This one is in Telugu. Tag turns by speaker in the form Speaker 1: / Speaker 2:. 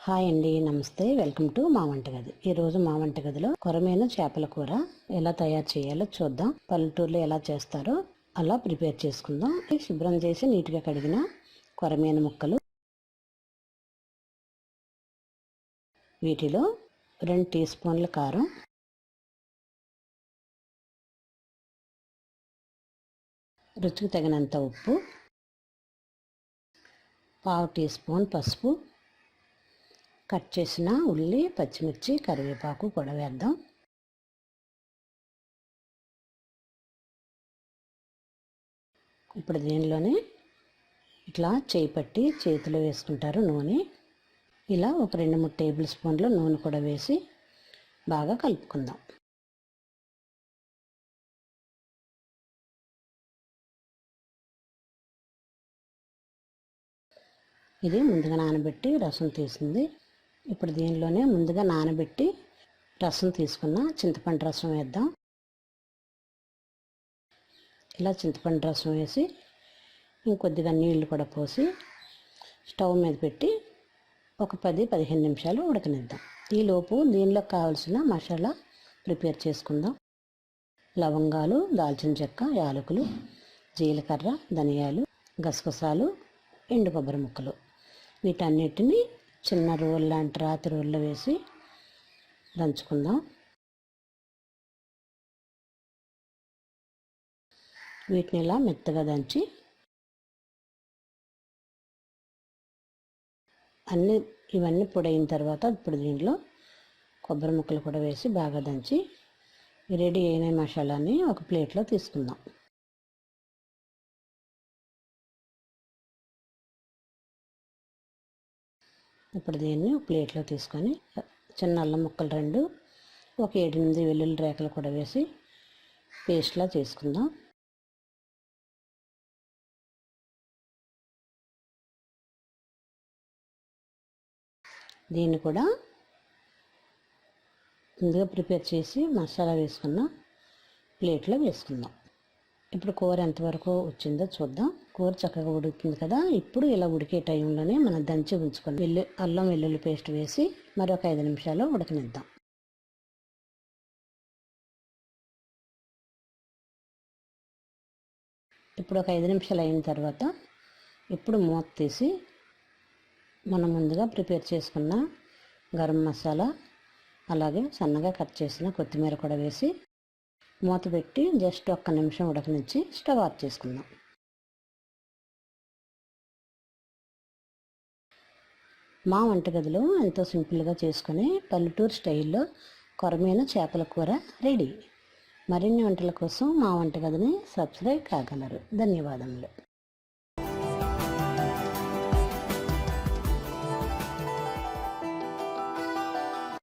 Speaker 1: హాయ్ అండి, నమస్తే. వెల్కమ్ టు మా వంటగది. ఈరోజు మా వంటగదిలో కొరమేను చేపల కూర ఎలా తయారు చేయాలో చూద్దాం. పల్లెటూరులో ఎలా చేస్తారో అలా ప్రిపేర్ చేసుకుందాం. శుభ్రం చేసి నీట్గా కడిగిన కొరమేను ముక్కలు, వీటిలో 2 టీ స్పూన్ల కారం, రుచికి తగినంత ఉప్పు, 1/2 టీ స్పూన్ పసుపు, కట్ చేసిన ఉల్లి, పచ్చిమిర్చి, కరివేపాకు కూడా వేద్దాం. ఇప్పుడు దీనిలోనే ఇట్లా చేయి పట్టి చేతిలో వేసుకుంటారు నూనె. ఇలా ఒక 2-3 టేబుల్ స్పూన్ల నూనె కూడా వేసి బాగా కలుపుకుందాం. ఇది ముందుగా నానబెట్టి రసం తీసింది. ఇప్పుడు దీనిలోనే ముందుగా నానబెట్టి రసం తీసుకున్న చింతపండు రసం వేద్దాం. ఇలా చింతపండు రసం వేసి ఇంకొద్దిగా నీళ్లు కూడా పోసి స్టవ్ మీద పెట్టి ఒక 10-15 నిమిషాలు ఉడకనిద్దాం. ఈలోపు దీనిలో కావాల్సిన మసాలా ప్రిపేర్ చేసుకుందాం. లవంగాలు, దాల్చిన చెక్క, యాలకులు, జీలకర్ర, ధనియాలు, గసగసాలు, ఎండు కొబ్బరి ముక్కలు, వీటన్నిటిని చిన్న రోల్ లాంటి రాతి రోల్లో వేసి దంచుకుందాం. వీటిని ఇలా మెత్తగా దంచి ఇవన్నీ పొడైన తర్వాత ఇప్పుడు దీంట్లో కొబ్బరి ముక్కలు కూడా వేసి బాగా దంచి రెడీ అయిన మసాలాని ఒక ప్లేట్లో తీసుకుందాం. ఇప్పుడు దీన్ని ప్లేట్లో తీసుకొని చిన్న అల్లం ముక్కలు 2, ఒక 7-8 వెల్లుల్లి రేకలు కూడా వేసి పేస్ట్లా చేసుకుందాం. దీన్ని కూడా ముందుగా ప్రిపేర్ చేసి మసాలా వేసుకున్న ప్లేట్లో వేసుకుందాం. ఇప్పుడు కూర ఎంతవరకు వచ్చిందో చూద్దాం. కూర చక్కగా ఉడుకుతుంది కదా. ఇప్పుడు ఇలా ఉడికే టైంలోనే మనం దంచి ఉంచుకొని అల్లం వెల్లుల్లి పేస్ట్ వేసి మరొక 5 నిమిషాలు ఉడకనిద్దాం. ఇప్పుడు ఒక 5 నిమిషాలు అయిన తర్వాత ఇప్పుడు మూత తీసి మనం ముందుగా ప్రిపేర్ చేసుకున్న గరం మసాలా, అలాగే సన్నగా కట్ చేసిన కొత్తిమీర కూడా వేసి మూత పెట్టి జస్ట్ 1 నిమిషం ఉడకనిచ్చి స్టవ్ ఆఫ్ చేసుకుందాం. మా వంటగదిలో ఎంతో సింపుల్గా చేసుకుని పల్లెటూరు స్టైల్లో కొరమేను చేపల కూర రెడీ. మరిన్ని వంటల కోసం మా వంటగదిని సబ్స్క్రైబ్ కాగలరు. ధన్యవాదములు.